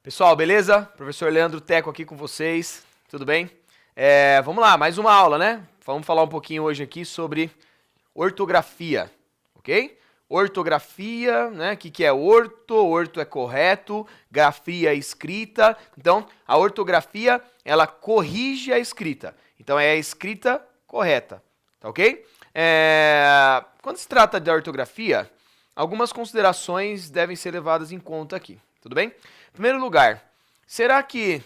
Pessoal, beleza? Professor Leandro Teco aqui com vocês, tudo bem? Vamos lá, mais uma aula, né? Vamos falar um pouquinho hoje aqui sobre ortografia, ok? Ortografia, né? O que é orto? Orto é correto, grafia é escrita. Então, a ortografia, ela corrige a escrita. Então, é a escrita correta, tá ok? Quando se trata de ortografia, algumas considerações devem ser levadas em conta aqui, tudo bem? Em primeiro lugar, será que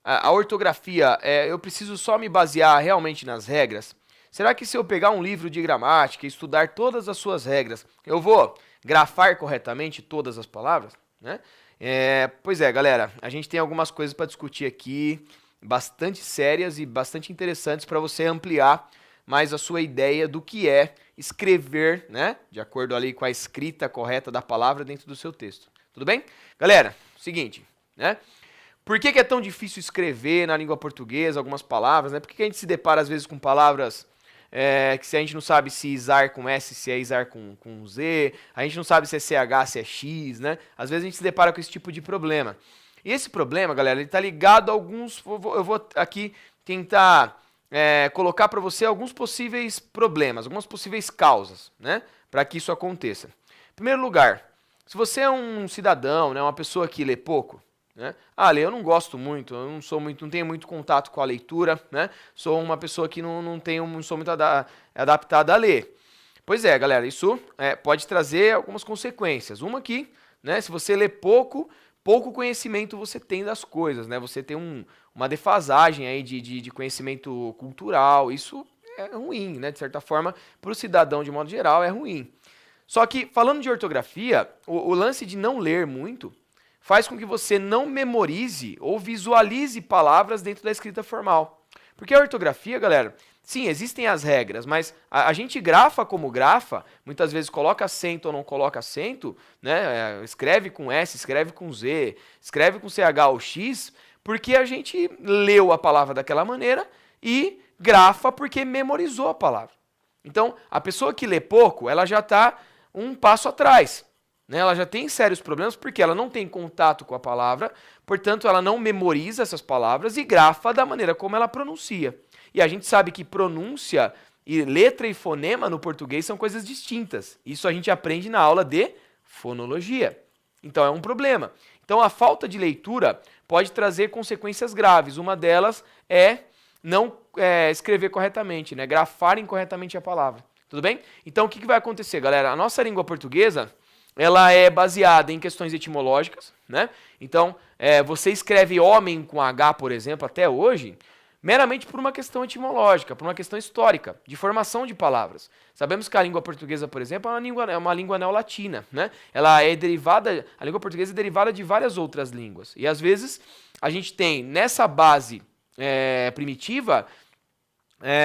a ortografia, eu preciso só me basear realmente nas regras? Será que se eu pegar um livro de gramática e estudar todas as suas regras, eu vou grafar corretamente todas as palavras? Né? Pois é, galera, a gente tem algumas coisas para discutir aqui, bastante sérias e bastante interessantes para você ampliar mais a sua ideia do que é escrever, né, de acordo ali com a escrita correta da palavra dentro do seu texto. Tudo bem? Galera, seguinte, né? Por que é tão difícil escrever na língua portuguesa algumas palavras, né? Por que a gente se depara às vezes com palavras que se a gente não sabe se isar com S, se é isar com Z, a gente não sabe se é CH, se é X, né? Às vezes a gente se depara com esse tipo de problema. E esse problema, galera, ele tá ligado a alguns... Eu vou aqui tentar colocar para você alguns possíveis problemas, algumas possíveis causas, né? Para que isso aconteça. Em primeiro lugar, se você é um cidadão, né, uma pessoa que lê pouco, né? Lê, eu não gosto muito, eu não tenho muito contato com a leitura, né? Sou uma pessoa que não sou muito adaptada a ler. Pois é, galera, isso pode trazer algumas consequências. Uma que, né, se você lê pouco conhecimento você tem das coisas, né? Você tem uma defasagem aí de conhecimento cultural, isso é ruim, né? De certa forma, para o cidadão de modo geral é ruim. Só que, falando de ortografia, o lance de não ler muito faz com que você não memorize ou visualize palavras dentro da escrita formal. Porque a ortografia, galera, sim, existem as regras, mas a gente grafa como grafa, muitas vezes coloca acento ou não coloca acento, né? Escreve com S, escreve com Z, escreve com CH ou X, porque a gente leu a palavra daquela maneira e grafa porque memorizou a palavra. Então, a pessoa que lê pouco, ela já está um passo atrás, né? Ela já tem sérios problemas porque ela não tem contato com a palavra, portanto ela não memoriza essas palavras e grafa da maneira como ela pronuncia. E a gente sabe que pronúncia e letra e fonema no português são coisas distintas. Isso a gente aprende na aula de fonologia. Então é um problema. Então a falta de leitura pode trazer consequências graves. Uma delas é não escrever corretamente, né? Grafar incorretamente a palavra. Tudo bem? Então o que vai acontecer, galera? A nossa língua portuguesa, ela é baseada em questões etimológicas, né? Então, você escreve homem com H, por exemplo, até hoje, meramente por uma questão etimológica, por uma questão histórica, de formação de palavras. Sabemos que a língua portuguesa, por exemplo, é uma língua neolatina, né? Ela é derivada, a língua portuguesa é derivada de várias outras línguas. E às vezes a gente tem nessa base primitiva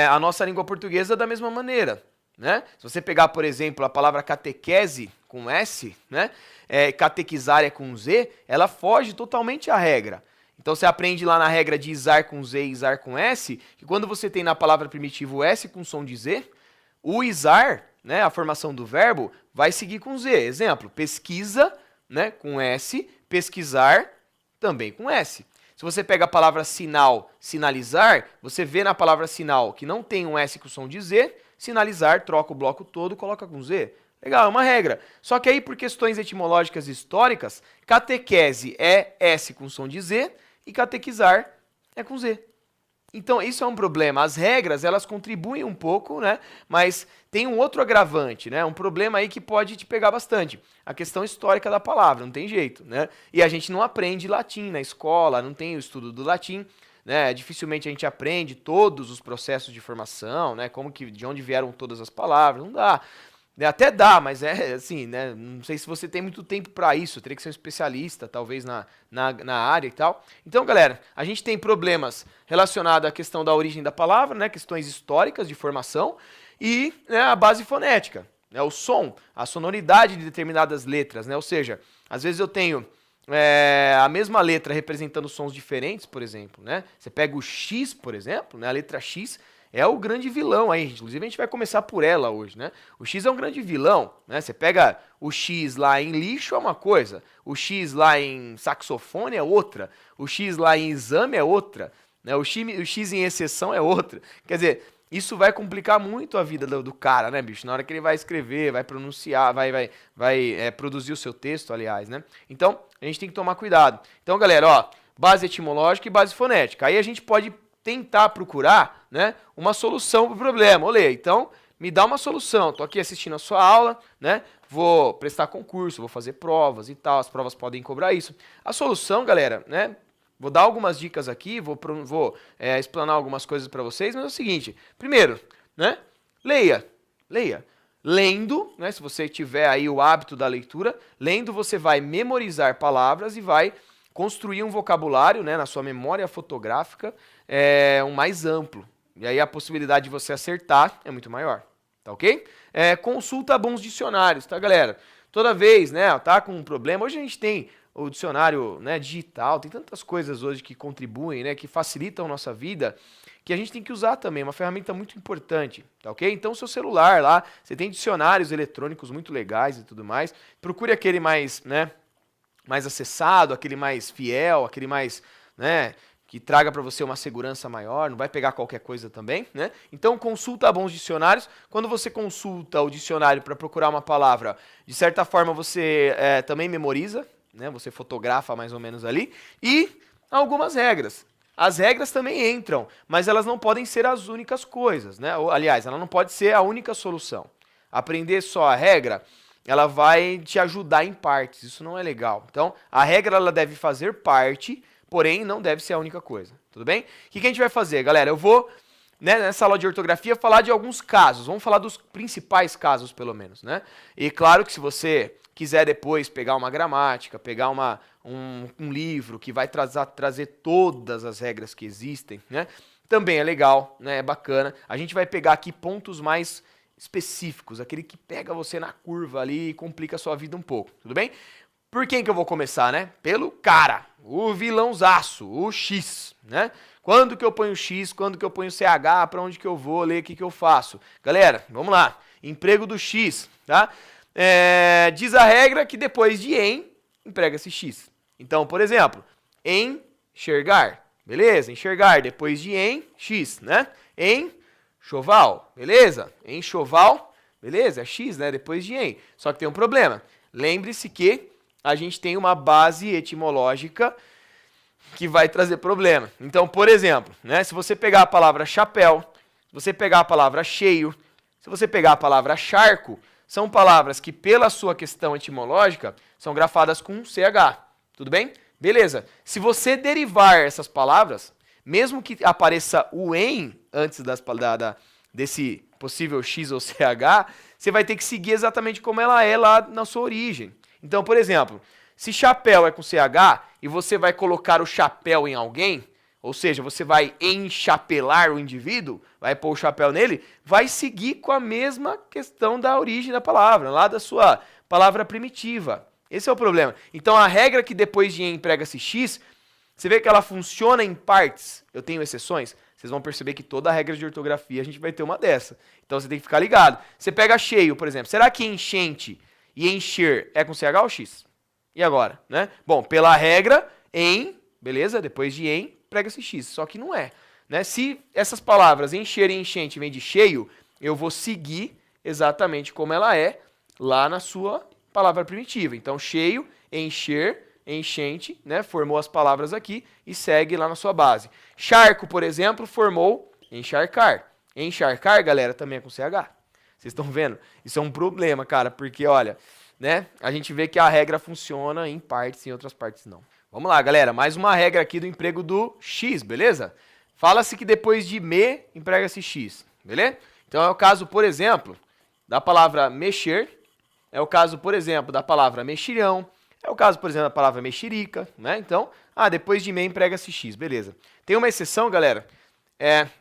a nossa língua portuguesa da mesma maneira. Né? Se você pegar, por exemplo, a palavra catequese com S, né? Catequizar é com Z, ela foge totalmente à regra. Então você aprende lá na regra de isar com Z e isar com S, que quando você tem na palavra primitiva o S com som de Z, o isar, né, a formação do verbo, vai seguir com Z. Exemplo, pesquisa, né, com S, pesquisar também com S. Se você pega a palavra sinal, sinalizar, você vê na palavra sinal que não tem um S com som de Z, sinalizar, troca o bloco todo, coloca com Z. Legal, é uma regra. Só que aí, por questões etimológicas históricas, catequese é S com som de Z e catequizar é com Z. Então, isso é um problema. As regras, elas contribuem um pouco, né? Mas tem um outro agravante, né? Um problema aí que pode te pegar bastante. A questão histórica da palavra, não tem jeito, né? E a gente não aprende latim na escola, não tem o estudo do latim, né? Dificilmente a gente aprende todos os processos de formação, né? De onde vieram todas as palavras, não dá. Até dá, mas assim, né? Não sei se você tem muito tempo para isso, teria que ser um especialista, talvez na área e tal. Então, galera, a gente tem problemas relacionados à questão da origem da palavra, né? Questões históricas de formação e, né, a base fonética, né? O som, a sonoridade de determinadas letras, né? Ou seja, às vezes eu tenho a mesma letra representando sons diferentes, por exemplo, né? Você pega o X, por exemplo, né? A letra X, é o grande vilão aí, gente. Inclusive a gente vai começar por ela hoje, né? O X é um grande vilão, né? Você pega o X lá em lixo é uma coisa, o X lá em saxofone é outra, o X lá em exame é outra, né? O X em exceção é outra. Quer dizer, isso vai complicar muito a vida do cara, né, bicho? Na hora que ele vai escrever, vai pronunciar, vai produzir o seu texto, aliás, né? Então, a gente tem que tomar cuidado. Então, galera, ó, base etimológica e base fonética. Aí a gente pode tentar procurar, né, uma solução para o problema. Olê, então, me dá uma solução. Tô aqui assistindo a sua aula, né? Vou prestar concurso, vou fazer provas e tal. As provas podem cobrar isso. A solução, galera, né? Vou dar algumas dicas aqui, vou explanar algumas coisas para vocês, mas é o seguinte. Primeiro, né? Leia. Lendo, né? Se você tiver aí o hábito da leitura, lendo você vai memorizar palavras e vai construir um vocabulário, né, na sua memória fotográfica um mais amplo. E aí a possibilidade de você acertar é muito maior. Tá ok? Consulta bons dicionários, tá, galera? Toda vez, né, tá com um problema. Hoje a gente tem o dicionário, né, digital, tem tantas coisas hoje que contribuem, né, que facilitam a nossa vida, que a gente tem que usar também, uma ferramenta muito importante, tá ok? Então, seu celular lá, você tem dicionários eletrônicos muito legais e tudo mais, procure aquele mais, né, mais acessado, aquele mais fiel, aquele mais, né, que traga para você uma segurança maior, não vai pegar qualquer coisa também, né? Então consulta bons dicionários. Quando você consulta o dicionário para procurar uma palavra, de certa forma você também memoriza, né? Você fotografa mais ou menos ali. E algumas regras. As regras também entram, mas elas não podem ser as únicas coisas, né? Aliás, ela não pode ser a única solução. Aprender só a regra, ela vai te ajudar em partes, isso não é legal. Então, a regra ela deve fazer parte, porém não deve ser a única coisa, tudo bem? O que a gente vai fazer, galera? Eu vou, né, nessa aula de ortografia, falar de alguns casos, vamos falar dos principais casos, pelo menos, né? E claro que se você quiser depois pegar uma gramática, pegar um livro que vai trazer todas as regras que existem, né? Também é legal, né? É bacana. A gente vai pegar aqui pontos mais específicos, aquele que pega você na curva ali e complica a sua vida um pouco, tudo bem? Por quem que eu vou começar, né? Pelo cara, o vilãozaço, o X, né? Quando que eu ponho X, quando que eu ponho CH, pra onde que eu vou, ler, o que que eu faço? Galera, vamos lá. Emprego do X, tá? Diz a regra que depois de em, emprega-se X. Então, por exemplo, enxergar, beleza? Enxergar, depois de em, X, né? Enxoval, beleza? Enxoval, beleza? É X, né? Depois de em. Só que tem um problema. Lembre-se que a gente tem uma base etimológica que vai trazer problema. Então, por exemplo, né, se você pegar a palavra chapéu, se você pegar a palavra cheio, se você pegar a palavra charco, são palavras que, pela sua questão etimológica, são grafadas com CH. Tudo bem? Beleza. Se você derivar essas palavras, mesmo que apareça o em antes desse possível X ou CH, você vai ter que seguir exatamente como ela é lá na sua origem. Então, por exemplo, se chapéu é com CH e você vai colocar o chapéu em alguém, ou seja, você vai enchapelar o indivíduo, vai pôr o chapéu nele, vai seguir com a mesma questão da origem da palavra, lá da sua palavra primitiva. Esse é o problema. Então, a regra que depois de emprega-se X, você vê que ela funciona em partes. Eu tenho exceções. Vocês vão perceber que toda regra de ortografia a gente vai ter uma dessa. Então, você tem que ficar ligado. Você pega cheio, por exemplo. Será que enchente e encher é com CH ou X? E agora, né? Bom, pela regra, em, beleza? Depois de em, prega-se X. Só que não é, né? Se essas palavras encher e enchente vêm de cheio, eu vou seguir exatamente como ela é lá na sua palavra primitiva. Então, cheio, encher, enchente, né? Formou as palavras aqui e segue lá na sua base. Charco, por exemplo, formou encharcar. Encharcar, galera, também é com CH. Vocês estão vendo? Isso é um problema, cara, porque, olha, né? A gente vê que a regra funciona em partes, em outras partes não. Vamos lá, galera. Mais uma regra aqui do emprego do X, beleza? Fala-se que depois de me, emprega-se X, beleza? Então é o caso, por exemplo, da palavra mexer. É o caso, por exemplo, da palavra mexilhão. É o caso, por exemplo, da palavra mexerica, né? Então, depois de me, emprega-se X, beleza. Tem uma exceção, galera,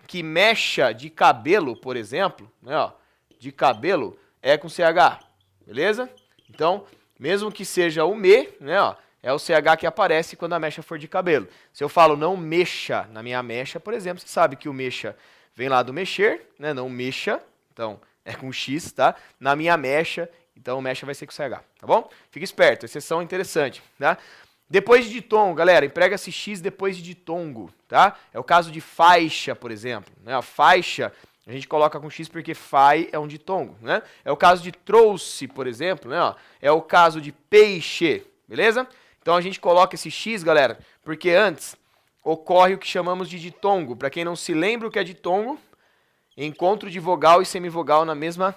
que mecha de cabelo, por exemplo, né, ó, de cabelo é com CH, beleza? Então, mesmo que seja o me, né, ó, é o CH que aparece quando a mecha for de cabelo. Se eu falo não mexa na minha mecha, por exemplo, você sabe que o mexa vem lá do mexer, né? Não mexa, então é com X, tá? Na minha mecha, então mecha vai ser com CH, tá bom? Fica esperto, exceção interessante, tá? Depois de ditongo, galera, emprega-se X depois de ditongo, tá? É o caso de faixa, por exemplo, né? A faixa a gente coloca com X porque fai é um ditongo, né? É o caso de trouxe, por exemplo, né? Ó, é o caso de peixe, beleza? Então a gente coloca esse X, galera, porque antes ocorre o que chamamos de ditongo. Para quem não se lembra o que é ditongo, encontro de vogal e semivogal na mesma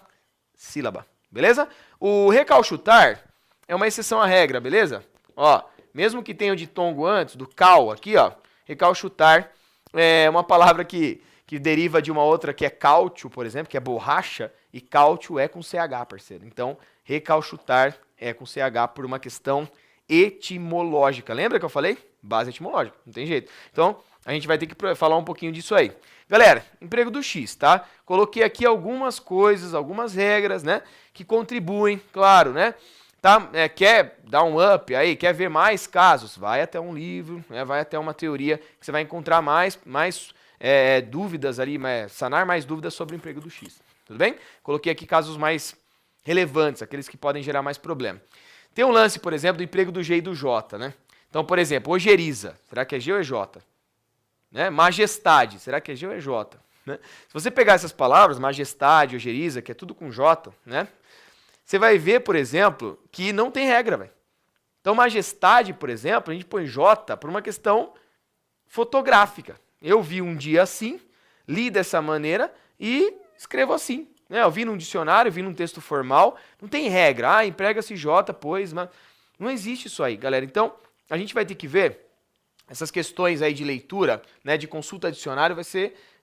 sílaba, beleza? O recalchutar é uma exceção à regra, beleza? Ó, mesmo que tenha o ditongo antes, do cal aqui, ó, recalchutar é uma palavra que deriva de uma outra que é cálcio, por exemplo, que é borracha, e cálcio é com CH, parceiro. Então, recalchutar é com CH por uma questão etimológica. Lembra que eu falei? Base etimológica, não tem jeito. Então, a gente vai ter que falar um pouquinho disso aí. Galera, emprego do X, tá? Coloquei aqui algumas coisas, algumas regras, né? Que contribuem, claro, né? Tá? Quer dar um up aí, quer ver mais casos? Vai até um livro, né? Vai até uma teoria que você vai encontrar mais dúvidas ali, sanar mais dúvidas sobre o emprego do X. Tudo bem? Coloquei aqui casos mais relevantes, aqueles que podem gerar mais problema. Tem um lance, por exemplo, do emprego do G e do J, né? Então, por exemplo, ojeriza, será que é G ou é J? Né? Majestade, será que é G ou é J? Né? Se você pegar essas palavras, majestade, ojeriza, que é tudo com J, né? Você vai ver, por exemplo, que não tem regra, velho. Então, majestade, por exemplo, a gente põe J por uma questão fotográfica. Eu vi um dia assim, li dessa maneira e escrevo assim. Né? Eu vi num dicionário, vi num texto formal, não tem regra. Ah, emprega-se J, pois, mas não existe isso aí, galera. Então, a gente vai ter que ver essas questões aí de leitura, né, de consulta a dicionário,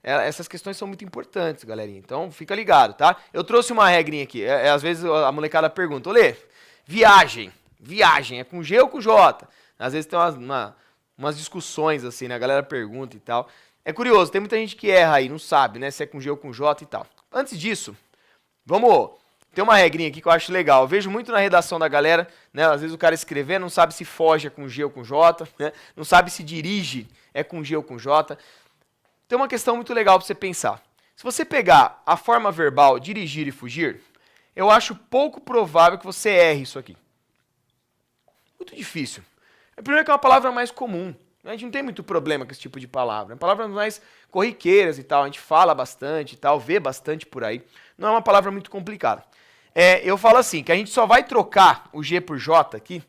essas questões são muito importantes, galerinha. Então, fica ligado, tá? Eu trouxe uma regrinha aqui. Às vezes a molecada pergunta, Olê, viagem é com G ou com J? Às vezes tem umas discussões assim, né? A galera pergunta e tal. É curioso, tem muita gente que erra aí, não sabe, né? Se é com G ou com J e tal. Antes disso, tem uma regrinha aqui que eu acho legal. Eu vejo muito na redação da galera, né? Às vezes o cara escrevendo não sabe se foge é com G ou com J, né? Não sabe se dirige é com G ou com J. Tem uma questão muito legal para você pensar. Se você pegar a forma verbal dirigir e fugir, eu acho pouco provável que você erre isso aqui. Muito difícil. Primeiro que é uma palavra mais comum. A gente não tem muito problema com esse tipo de palavra. É palavras mais corriqueiras e tal. A gente fala bastante e tal, vê bastante por aí. Não é uma palavra muito complicada. Eu falo assim, que a gente só vai trocar o G por J aqui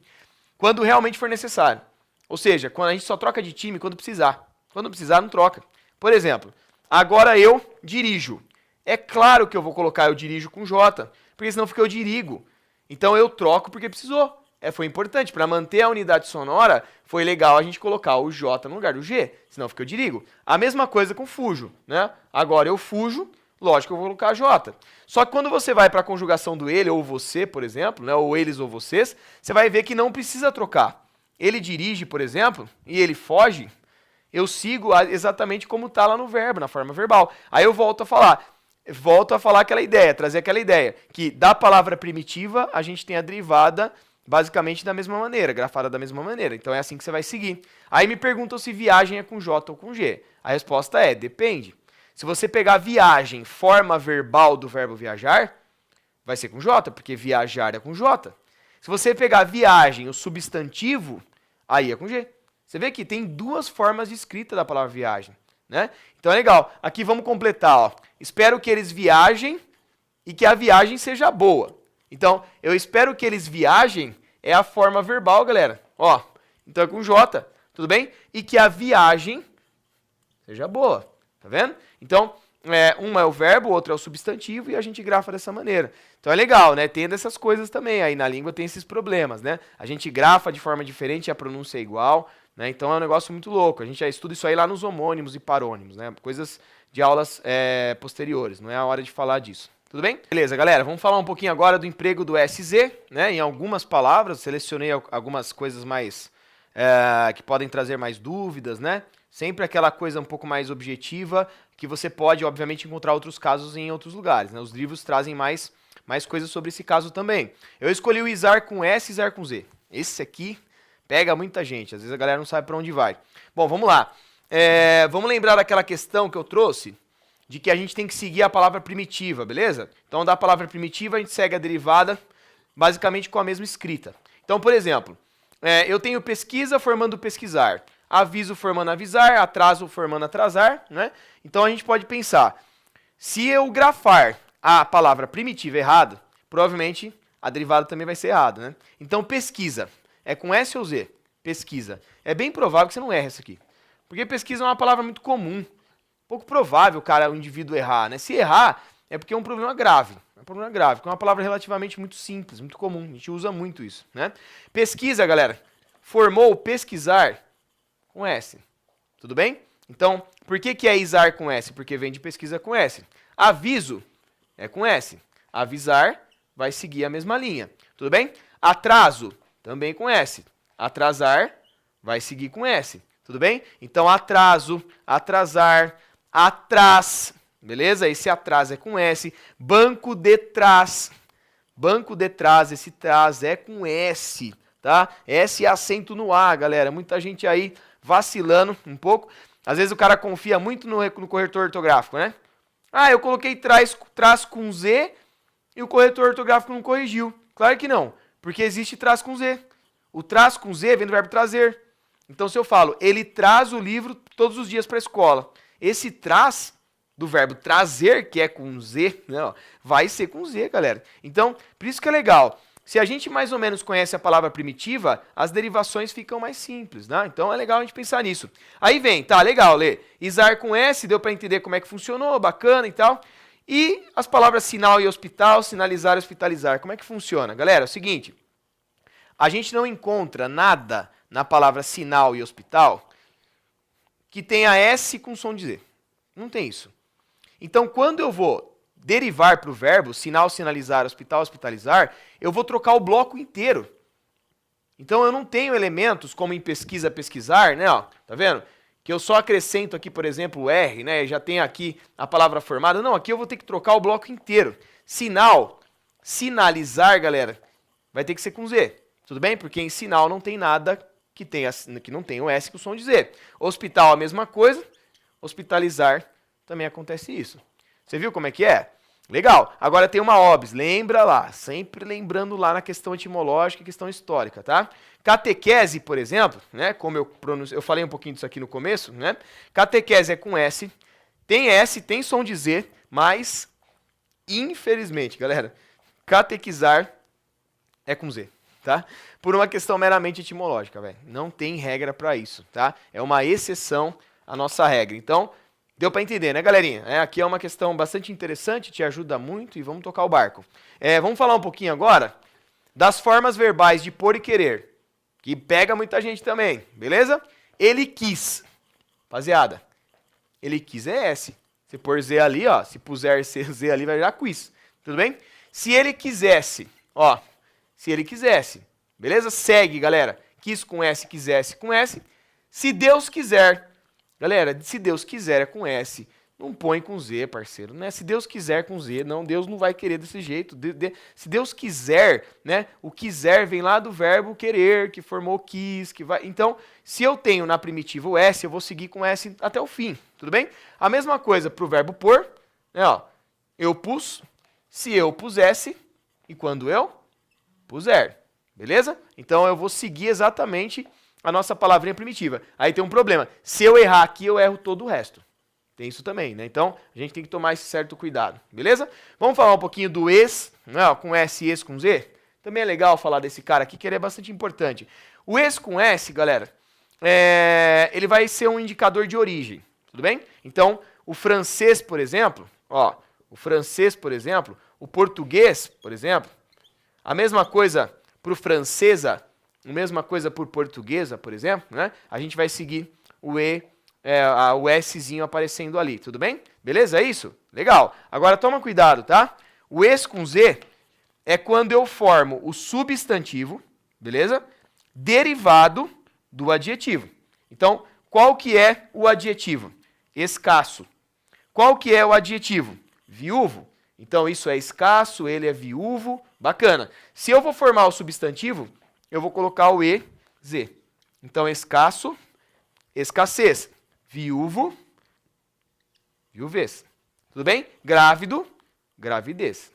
quando realmente for necessário. Ou seja, quando a gente só troca de time quando precisar. Quando precisar, não troca. Por exemplo, agora eu dirijo. É claro que eu vou colocar eu dirijo com J, porque senão fica eu dirigo. Então eu troco porque precisou. Foi importante. Para manter a unidade sonora, foi legal a gente colocar o J no lugar do G, senão fica eu dirigo. A mesma coisa com fujo, né? Agora eu fujo, lógico que eu vou colocar J. Só que quando você vai para a conjugação do ele ou você, por exemplo, né? Ou eles ou vocês, você vai ver que não precisa trocar. Ele dirige, por exemplo, e ele foge, eu sigo exatamente como está lá no verbo, na forma verbal. Aí eu volto a falar aquela ideia, trazer aquela ideia, que da palavra primitiva a gente tem a derivada basicamente da mesma maneira, grafada da mesma maneira. Então é assim que você vai seguir. Aí me perguntam se viagem é com J ou com G. A resposta é, depende. Se você pegar viagem, forma verbal do verbo viajar, vai ser com J, porque viajar é com J. Se você pegar viagem, o substantivo, aí é com G. Você vê que tem duas formas de escrita da palavra viagem, né? Então é legal. Aqui vamos completar, ó. Espero que eles viajem e que a viagem seja boa. Então, eu espero que eles viajem é a forma verbal, galera. Ó, então é com J, tudo bem? E que a viagem seja boa, tá vendo? Então, uma é o verbo, o outro é o substantivo e a gente grafa dessa maneira. Então é legal, né? Tem dessas coisas também. Aí na língua tem esses problemas, né? A gente grafa de forma diferente e a pronúncia é igual, né? Então é um negócio muito louco. A gente já estuda isso aí lá nos homônimos e parônimos, né? Coisas de aulas posteriores, não é a hora de falar disso. Tudo bem? Beleza, galera, vamos falar um pouquinho agora do emprego do SZ, né? Em algumas palavras, selecionei algumas coisas mais que podem trazer mais dúvidas, né? Sempre aquela coisa um pouco mais objetiva, que você pode, obviamente, encontrar outros casos em outros lugares, né? Os livros trazem mais coisas sobre esse caso também. Eu escolhi o izar com S e izar com Z. Esse aqui pega muita gente, às vezes a galera não sabe para onde vai. Bom, vamos lá. Vamos lembrar daquela questão que eu trouxe de que a gente tem que seguir a palavra primitiva, beleza? Então, da palavra primitiva, a gente segue a derivada basicamente com a mesma escrita. Então, por exemplo, eu tenho pesquisa formando pesquisar, aviso formando avisar, atraso formando atrasar, né? Então, a gente pode pensar, se eu grafar a palavra primitiva errado, provavelmente a derivada também vai ser errada, né? Então, pesquisa é com S ou Z? Pesquisa. É bem provável que você não erre isso aqui. Porque pesquisa é uma palavra muito comum. Pouco provável, cara, o indivíduo errar, né? Se errar, é porque é um problema grave. É um problema grave, porque é uma palavra relativamente muito simples, muito comum. A gente usa muito isso, né? Pesquisa, galera. Formou pesquisar com S. Tudo bem? Então, por que é isar com S? Porque vem de pesquisa com S. Aviso é com S. Avisar vai seguir a mesma linha. Tudo bem? Atraso também com S. Atrasar vai seguir com S. Tudo bem? Então, atraso, atrasar, atrás, beleza? Esse atraso é com S. Banco de trás. Banco de trás, esse trás é com S, tá? S é acento no A, galera. Muita gente aí vacilando um pouco. Às vezes o cara confia muito no corretor ortográfico, né? Ah, eu coloquei trás com Z e o corretor ortográfico não corrigiu. Claro que não, porque existe trás com Z. O trás com Z vem do verbo trazer. Então, se eu falo, ele traz o livro todos os dias para a escola, esse traz do verbo trazer, que é com Z, né, ó, vai ser com Z, galera. Então, por isso que é legal. Se a gente mais ou menos conhece a palavra primitiva, as derivações ficam mais simples, né? Então, é legal a gente pensar nisso. Aí vem, tá, legal, Lê. Isar com S, deu para entender como é que funcionou, bacana e tal. E as palavras sinal e hospital, sinalizar e hospitalizar, como é que funciona? Galera, é o seguinte, a gente não encontra nada na palavra sinal e hospital que tenha S com som de Z. Não tem isso. Então, quando eu vou derivar para o verbo, sinal, sinalizar, hospital, hospitalizar, eu vou trocar o bloco inteiro. Então, eu não tenho elementos como em pesquisa, pesquisar, né? Ó, tá vendo? Que eu só acrescento aqui, por exemplo, o R, né? Já tem aqui a palavra formada. Não, aqui eu vou ter que trocar o bloco inteiro. Sinal, sinalizar, galera, vai ter que ser com Z. Tudo bem? Porque em sinal não tem nada que não tenha o S com som de Z. Hospital, a mesma coisa. Hospitalizar, também acontece isso. Você viu como é que é? Legal. Agora tem uma OBS. Lembra lá. Sempre lembrando lá na questão etimológica e questão histórica, tá? Catequese, por exemplo, né? Como eu falei um pouquinho disso aqui no começo, né? Catequese é com S. Tem S, tem som de Z, mas, infelizmente, galera, catequizar é com Z. Tá? Por uma questão meramente etimológica, velho. Não tem regra para isso, tá? É uma exceção à nossa regra. Então, deu para entender, né, galerinha? Aqui é uma questão bastante interessante, te ajuda muito e vamos tocar o barco. Vamos falar um pouquinho agora das formas verbais de por e querer, que pega muita gente também, beleza? Ele quis. Rapaziada, ele quis é S. Se pôr Z ali, ó, se puser Z ali, vai virar quiz. Tudo bem? Se ele quisesse, ó, se ele quisesse, beleza? Segue, galera. Quis com S, quisesse com S. Se Deus quiser, galera, se Deus quiser é com S. Não põe com Z, parceiro, né? Se Deus quiser com Z, não, Deus não vai querer desse jeito. Se Deus quiser, né? O quiser vem lá do verbo querer, que formou quis, que vai. Então, se eu tenho na primitiva o S, eu vou seguir com S até o fim, tudo bem? A mesma coisa para o verbo pôr, né? Ó, eu pus, se eu pusesse e quando eu puser, beleza? Então eu vou seguir exatamente a nossa palavrinha primitiva. Aí tem um problema. Se eu errar aqui, eu erro todo o resto. Tem isso também, né? Então a gente tem que tomar esse certo cuidado, beleza? Vamos falar um pouquinho do ex, né? Com S e ex com Z. Também é legal falar desse cara aqui, que ele é bastante importante. O ex com S, galera, ele vai ser um indicador de origem, tudo bem? Então, o francês, por exemplo, ó, o português, por exemplo, a mesma coisa para o francesa, a mesma coisa por portuguesa, por exemplo, né? A gente vai seguir o o Szinho aparecendo ali, tudo bem? Beleza? É isso? Legal. Agora toma cuidado, tá? O ex com Z é quando eu formo o substantivo, beleza? Derivado do adjetivo. Então, qual que é o adjetivo? Escasso. Qual que é o adjetivo? Viúvo. Então, isso é escasso, ele é viúvo, bacana. Se eu vou formar o substantivo, eu vou colocar o EZ. Então, escasso, escassez. Viúvo, viuvez. Tudo bem? Grávido, gravidez.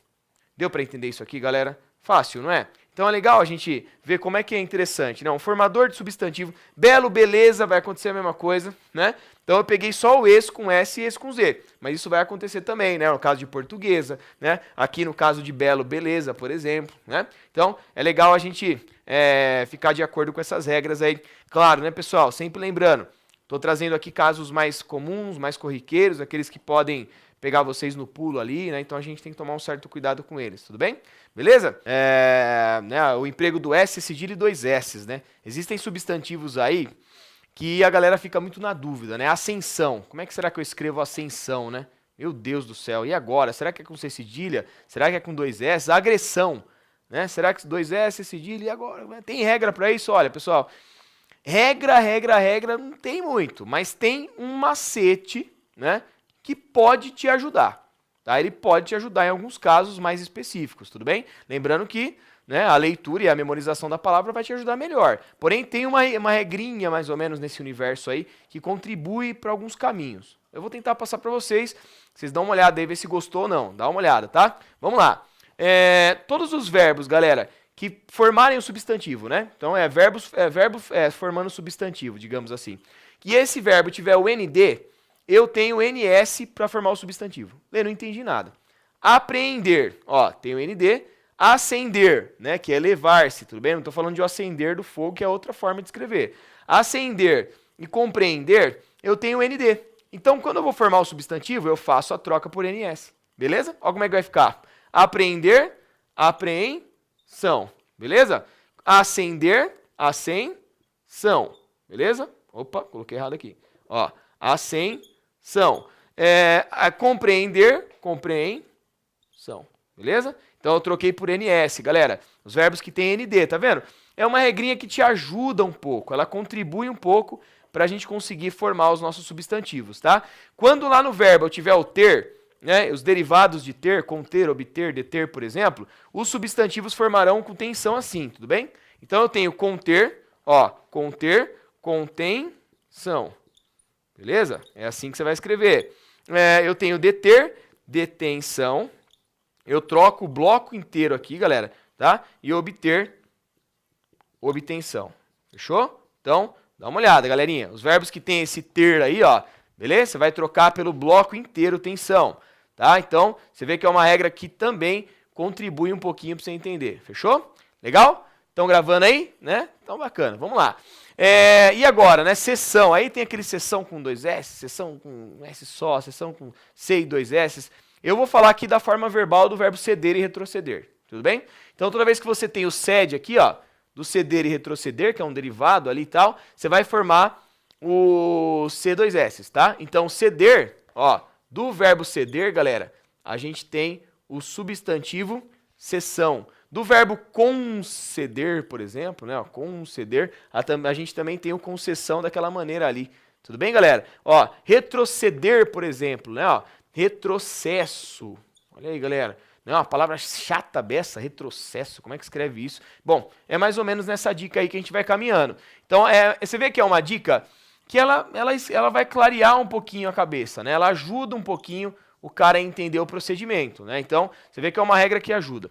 Deu para entender isso aqui, galera? Fácil, não é? Então é legal a gente ver como é que é interessante, né? Um formador de substantivo, belo, beleza, vai acontecer a mesma coisa, né? Então eu peguei só o esse com S e esse com Z, mas isso vai acontecer também, né? No caso de portuguesa, né? Aqui no caso de belo, beleza, por exemplo, né? Então é legal a gente ficar de acordo com essas regras aí. Claro, né, pessoal? Sempre lembrando, estou trazendo aqui casos mais comuns, mais corriqueiros, aqueles que podem pegar vocês no pulo ali, né? Então a gente tem que tomar um certo cuidado com eles, tudo bem? Beleza? Né, o emprego do S, cedilha e 2 S's, né? Existem substantivos aí que a galera fica muito na dúvida, né? Ascensão. Como é que será que eu escrevo ascensão, né? Meu Deus do céu. E agora? Será que é com C cedilha? Será que é com 2 S? Agressão, né? Será que 2 S, cedilha? E agora? Tem regra para isso? Olha, pessoal, regra, não tem muito, mas tem um macete, né? Que pode te ajudar, tá? Ele pode te ajudar em alguns casos mais específicos, tudo bem? Lembrando que, né, a leitura e a memorização da palavra vai te ajudar melhor. Porém, tem uma regrinha, mais ou menos, nesse universo aí, que contribui para alguns caminhos. Eu vou tentar passar para vocês, vocês dão uma olhada aí, ver se gostou ou não. Dá uma olhada, tá? Vamos lá. Todos os verbos, galera, que formarem o substantivo, né? Então, verbo formando substantivo, digamos assim. E esse verbo tiver o ND, eu tenho NS para formar o substantivo. Lê, não entendi nada. Apreender, ó, tem o ND. Acender, né, que é levar-se, tudo bem? Não estou falando de acender do fogo, que é outra forma de escrever. Acender e compreender, eu tenho o ND. Então, quando eu vou formar o substantivo, eu faço a troca por NS. Beleza? Olha como é que vai ficar. Apreender, apreensão. Beleza? Acender, ascensão. Beleza? Opa, coloquei errado aqui. Ó, ascensão. Compreender, compreensão. Beleza? Então eu troquei por NS, galera. Os verbos que tem ND, tá vendo? É uma regrinha que te ajuda um pouco, ela contribui um pouco para a gente conseguir formar os nossos substantivos, tá? Quando lá no verbo eu tiver o ter, né, os derivados de ter, conter, obter, deter, por exemplo, os substantivos formarão com tensão assim, tudo bem? Então eu tenho conter, ó, conter, contenção. Beleza? É assim que você vai escrever. Eu tenho deter, detenção. Eu troco o bloco inteiro aqui, galera, tá? E obter, obtenção. Fechou? Então, dá uma olhada, galerinha. Os verbos que tem esse ter aí, ó, beleza? Você vai trocar pelo bloco inteiro tensão, tá? Então, você vê que é uma regra que também contribui um pouquinho para você entender. Fechou? Legal? Estão gravando aí, né? Então, bacana. Vamos lá. E agora, né? Sessão. Aí tem aquele sessão com 2 S, sessão com S só, sessão com C e 2 S. Eu vou falar aqui da forma verbal do verbo ceder e retroceder, tudo bem? Então, toda vez que você tem o cede aqui, ó, do ceder e retroceder, que é um derivado ali e tal, você vai formar o C2S, tá? Então, ceder, ó, do verbo ceder, galera, a gente tem o substantivo sessão. Do verbo conceder, por exemplo, né, ó, conceder, a gente também tem o concessão daquela maneira ali. Tudo bem, galera? Ó, retroceder, por exemplo, né, ó, retrocesso. Olha aí, galera. Não é uma palavra chata beça, retrocesso. Como é que escreve isso? Bom, é mais ou menos nessa dica aí que a gente vai caminhando. Então, você vê que é uma dica que ela vai clarear um pouquinho a cabeça, né? Ela ajuda um pouquinho o cara a entender o procedimento, né? Então, você vê que é uma regra que ajuda.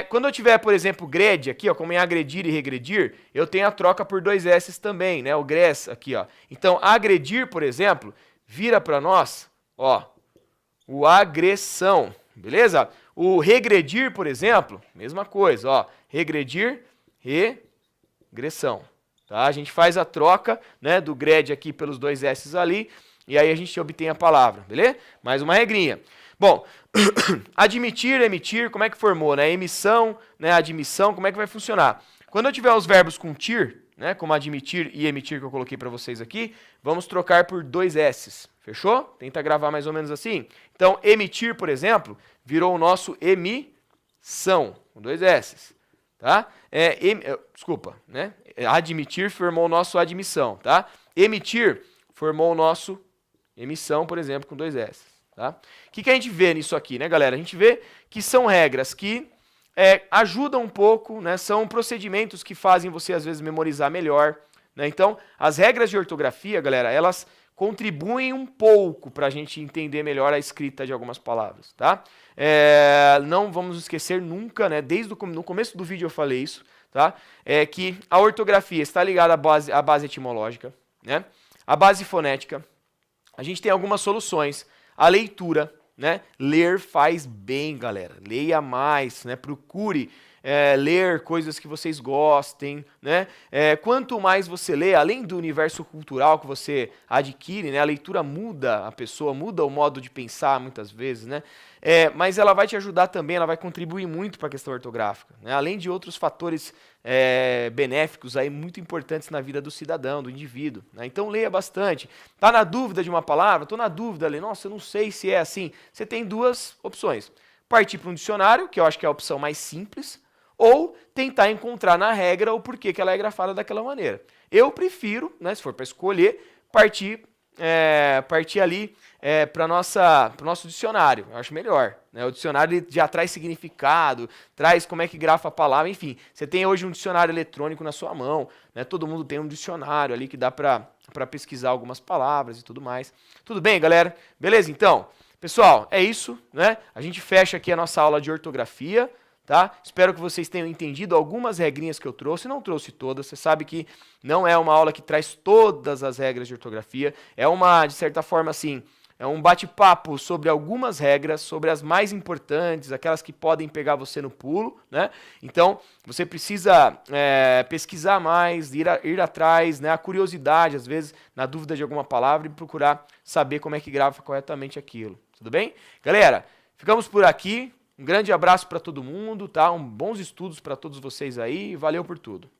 Quando eu tiver, por exemplo, grade aqui, ó, como em agredir e regredir, eu tenho a troca por 2 S também, né? O gress aqui, ó. Então, agredir, por exemplo, vira para nós, ó, o agressão, beleza? O regredir, por exemplo, mesma coisa, ó, regredir, regressão, tá? A gente faz a troca, né, do grade aqui pelos 2 S ali, e aí a gente obtém a palavra, beleza? Mais uma regrinha. Bom, admitir, emitir, como é que formou, né? Emissão, né, admissão, como é que vai funcionar? Quando eu tiver os verbos com tir, né, como admitir e emitir que eu coloquei para vocês aqui, vamos trocar por 2 S's. Fechou? Tenta gravar mais ou menos assim. Então, emitir, por exemplo, virou o nosso emissão, com 2 S's. Tá? Desculpa, né? Admitir formou o nosso admissão, tá? Emitir formou o nosso emissão, por exemplo, com 2 S's. Tá? O que a gente vê nisso aqui, né, galera? A gente vê que são regras que ajudam um pouco, né? São procedimentos que fazem você, às vezes, memorizar melhor. Né? Então, as regras de ortografia, galera, elas contribuem um pouco para a gente entender melhor a escrita de algumas palavras, tá? Não vamos esquecer nunca, né? Desde no começo do vídeo eu falei isso, tá? Que a ortografia está ligada à base etimológica, né? A base fonética. A gente tem algumas soluções. A leitura, né? Ler faz bem, galera. Leia mais, né? Procure ler coisas que vocês gostem, né? Quanto mais você lê, além do universo cultural que você adquire, né? A leitura muda a pessoa, muda o modo de pensar muitas vezes, né? Mas ela vai te ajudar também, ela vai contribuir muito para a questão ortográfica, né? Além de outros fatores benéficos aí muito importantes na vida do cidadão, do indivíduo, né? Então leia bastante. Tá na dúvida de uma palavra? Tô na dúvida, ali. Nossa, eu não sei se é assim. Você tem duas opções: partir para um dicionário, que eu acho que é a opção mais simples, ou tentar encontrar na regra o porquê que ela é grafada daquela maneira. Eu prefiro, né, se for para escolher, partir ali para o nosso dicionário. Eu acho melhor, né? O dicionário ele já traz significado, traz como é que grafa a palavra, enfim. Você tem hoje um dicionário eletrônico na sua mão, né? Todo mundo tem um dicionário ali que dá para pesquisar algumas palavras e tudo mais. Tudo bem, galera? Beleza, então? Pessoal, é isso, né? A gente fecha aqui a nossa aula de ortografia. Tá? Espero que vocês tenham entendido algumas regrinhas que eu trouxe, não trouxe todas, você sabe que não é uma aula que traz todas as regras de ortografia, é uma, de certa forma assim, é um bate-papo sobre algumas regras, sobre as mais importantes, aquelas que podem pegar você no pulo, né? Então, você precisa pesquisar mais, ir atrás, né? A curiosidade, às vezes, na dúvida de alguma palavra, e procurar saber como é que grava corretamente aquilo, tudo bem? Galera, ficamos por aqui. Um grande abraço para todo mundo, tá? Bons estudos para todos vocês aí. Valeu por tudo.